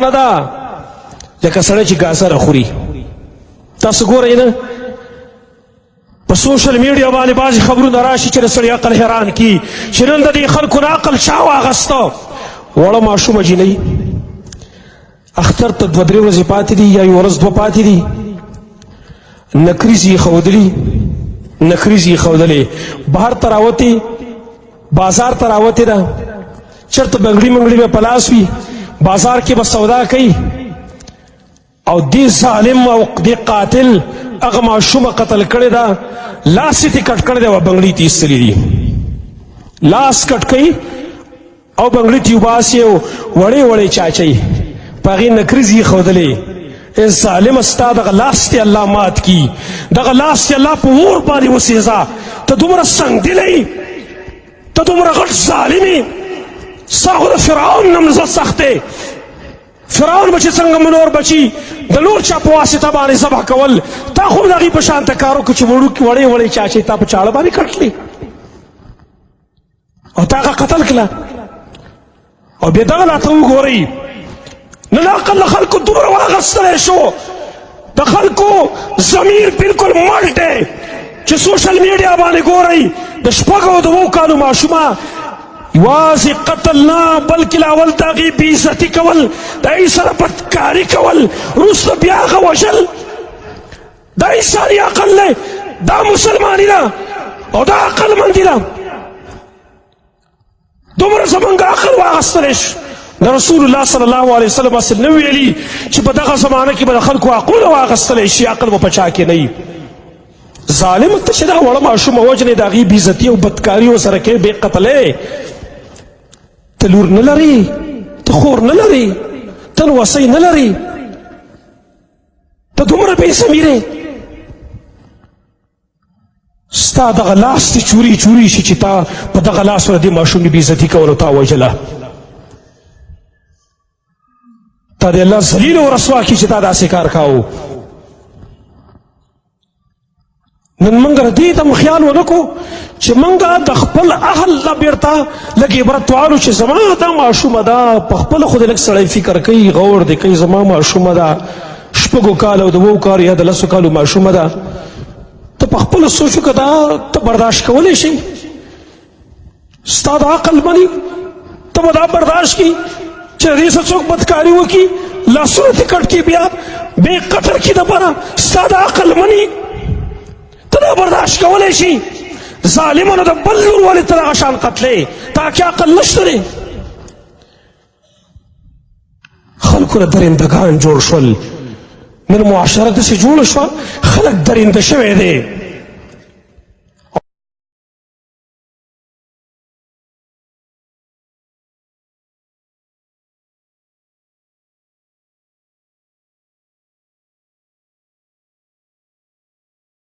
نه ده لکه سړی چې ګازره خوري. تاسو ګورئ نه په سوشل میډیا باندې بعضې خبرونه راشي چې د سړي عقل حیران کي چې نن د دې خلکو نه عقل چا واغسته. وړه ماشومه جینۍ اختر ته 2-3 ورځې پاتې دي یا یو ورځ 2 پاتې دي، نکریز یې ښودلې بهر ته راوتې، بازار ته راوتې ده، چېرته بنګړي منګړي به په لاس وي، بازار کې به سودا کوي، او دې ظالم او دې قاتل هغه ماشومه قتل کړې ده، لاس یې کټ کړی دی او بنګړي ته ایستلي دي. لاس کټ کوي او بنګړي ته وباسي او وړې وړې چاچوي، په هغې نکریز یې ښودلې. ای ظالمه ستا دغه لاس دې الله مات کي، دغه لاس دې الله په اور باندې وسېزه. ته دومره سنګدلی، ته دومره غټ ظالم یې، ستا خو د فرعون نه مزه سخت دی. فرعون به چې څنګه منور بچي د نور چا په واسطه باندې ذبح کول، تا خو د هغې په شانته کار وکړو چې وړې وړې چاچې تا په چاړه باندې کټلې او تا هغه قتل کړله. او بیا دغه راته وګورئ نن عقل له خلکو دومره واغستلی شو، د خلکو ضمیر بالکل مړ دی چې سوشل میډیا باندې ګورئ د 6 او 2 کالو ماشومه یوازې قتل نه بلکې لاول د هغې بېعزتي کول، د هغې سره بدکاري کول، وروسته بیا هغه وژل. دا انساني عقل دی، دا مسلماني ده او دا عقلمندي ده. دومره زمونږ عقل واغستلی شو. د رسول الله صلی الله علیه وسلم اصل نه ویلي چې په دغه زمانه کې به د خلکو عقلونه واغستلی شي، عقل به په چا کې نه وي. ظالم ته چې دا وړه ماشومه وژنې، د هغې بېعزتي او بدکاري ورسره کوې، بې قتلې. ته لور نه لرې، ته خور نه لرې، ته نوسۍ نه لرې، ته دومره بې ضمیرې. ستا دغه لاس دې چوري شي چې تا په دغه لاس سره دې ماشومې بېعزتي کول او تا وژله. تا دې الله ذلیل او رسوا کړي چې تا داسې کار کاوه. نن موږ د دې ته خیال ونه کړو چې موږ د خپل اهل نه بیرته لږ عبرت والو چې زما دا ماشومه ده، په خپله خو دې لږ سړی فکر کوي، غور دې کوي، زما ماشومه ده 6 کالو 2 کالو یا د 10 کالو ماشومه ده. ته په خپله سوچ وکړه دا ته برداشت کولی شي؟ ستا د عقل مني ته به دا برداشت کړي چې دې څه څوک بدکاري وکړي، لاسونه دې کټ کړي، بیا بې قتل کړي دپاره؟ ستا د عقل مني ته دا برداشت کولی شي؟ ظالمانو د بل لور ولې ته دغه شان قتلې؟ تا کې عقل نشته دی؟ خلکو نه درندګان جوړ شول، نن معاشره داسې جوړه شوه خلک درنده شوی دی.